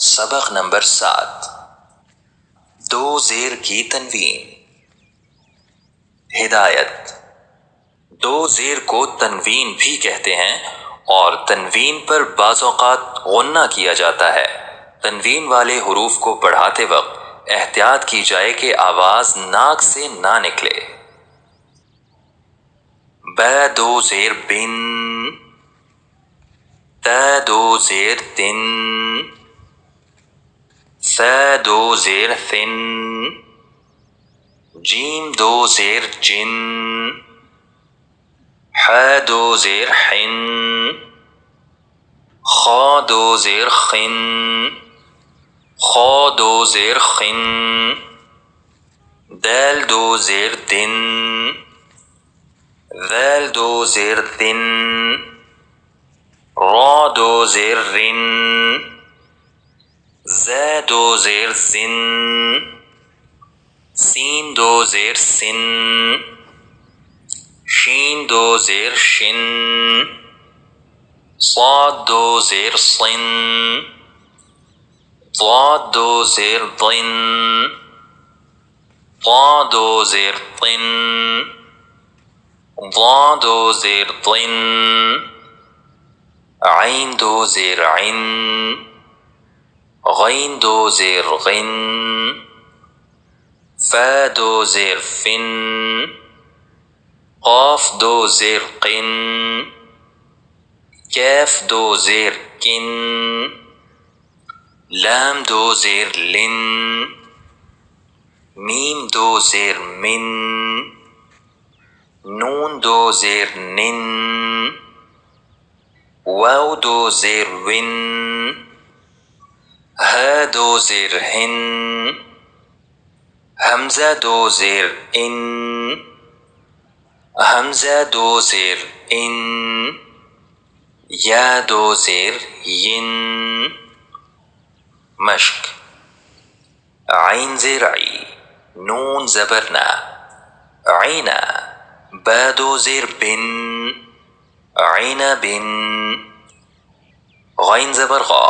سبق نمبر 7 دو زیر کی تنوین۔ ہدایت۔ دو زیر کو تنوین بھی کہتے ہیں اور تنوین پر بعض اوقات غنہ کیا جاتا ہے۔ تنوین والے حروف کو پڑھاتے وقت احتیاط کی جائے کہ آواز ناک سے نہ نکلے۔ ب دو زیر بن، ت دو زیر تن، ث دو زیر ثن، جیم دو زیر جن، ح دو زیر حن، خ دو زیر خن، خ دو زیر خن، دال دو زیر دن، ذال دو زیر ذن، را دو زیر رن، ز دو زیر زن، سین دو زیر سن، شین دو زیر شن، صاد دو زیر صن، ضاد دو زیر ضن، طا دو زیر طن، ضا دو زیر ضن، عین دو زیر عن، غین دو زیر غن، فا دو زیر فن، قاف دو زیر قن، کاف دو زیر کن، لام دو زیر لن، میم دو زیر من، نون دو زیر نن، واو دو زیر ون، ها دو زیر ہن، حمزہ دو زیر ان، حمزہ دو زیر ان، یا دو زیر ین۔ مشق۔ عین زیر عی، نون زبر نا، عینا۔ با دو زیر بن، عین بن، غین زبر غا،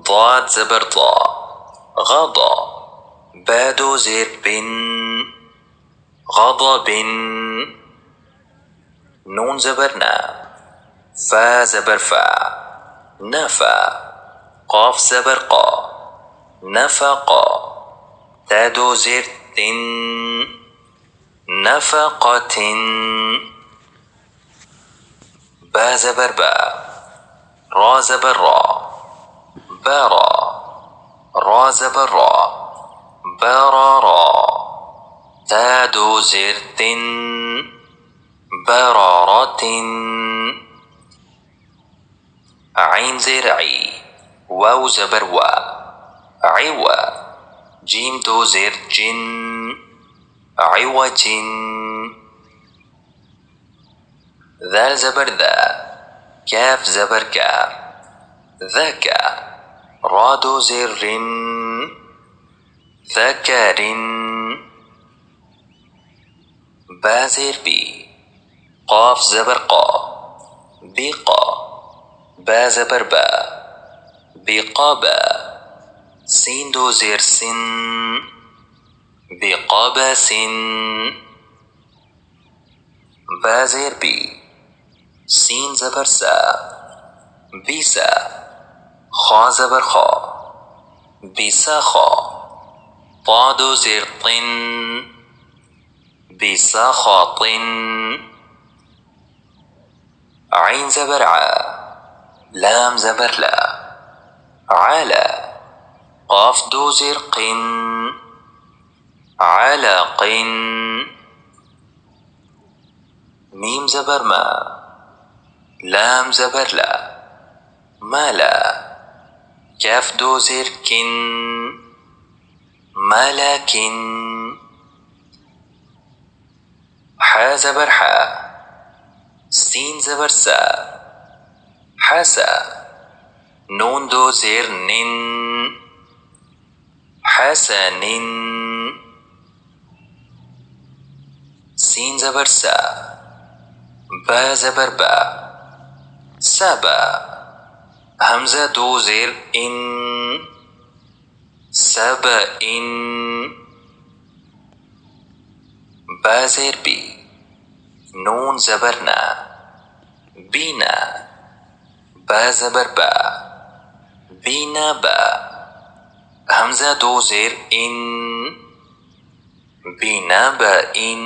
ضاد زبر ضا، غضا۔ با دو زیر بن، غضب، نون زبر نا، فا زبر فا، نفا۔ قاف زبر قا، نفقا۔ تا دو زیر تن، نفقة۔ با زبر با، را زبر را، بارا۔ را زبر را، برارا۔ تا دو زیر تن، برارة۔ عین زیر عی، واو زبر وا، عوا۔ جیم دو زیر جن، عوج۔ ذال زبر ذا، کاف زبر کا، ذکا۔ را دو زیر رن، ذکر۔ با زیر بی، قاف زبر قا، بقا۔ با زبر با، بقابا۔ سین دو زیر سن، بقابس۔ با زیر بی، سین زبر سا، بیسا۔ خا زبر خا، بیساخا۔ طا دو زیر طن، بساخاطن۔ عین زبر ع، لام زبر لا، علا۔ قاف دو زیر قن، علق۔ میم زبر ما، لام زبر لا، مالا۔ کاف دو زیر کن، ملکن۔ ح زبر حا، سین زبر سا، حسا۔ نون دو زیر نن، حسن۔ سین زبر سا، با زبر با، سبا۔ حمزہ دو زیر ان، سبأ با زیر بی نون زبر نا بینا با زبر با بینا با حمزہ دو زیر ان بینا با ان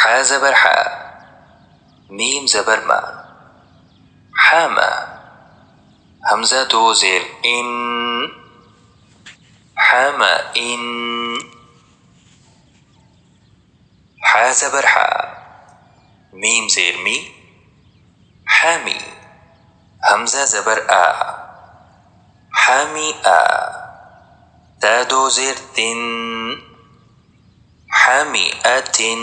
حا زبر حا میم زبر ما حاما حمزہ دو زیر ان حاما ان حا زبر حا میم زیر می حامی حمزہ زبر آ حامی آ تا دو زیر تن حامی اتن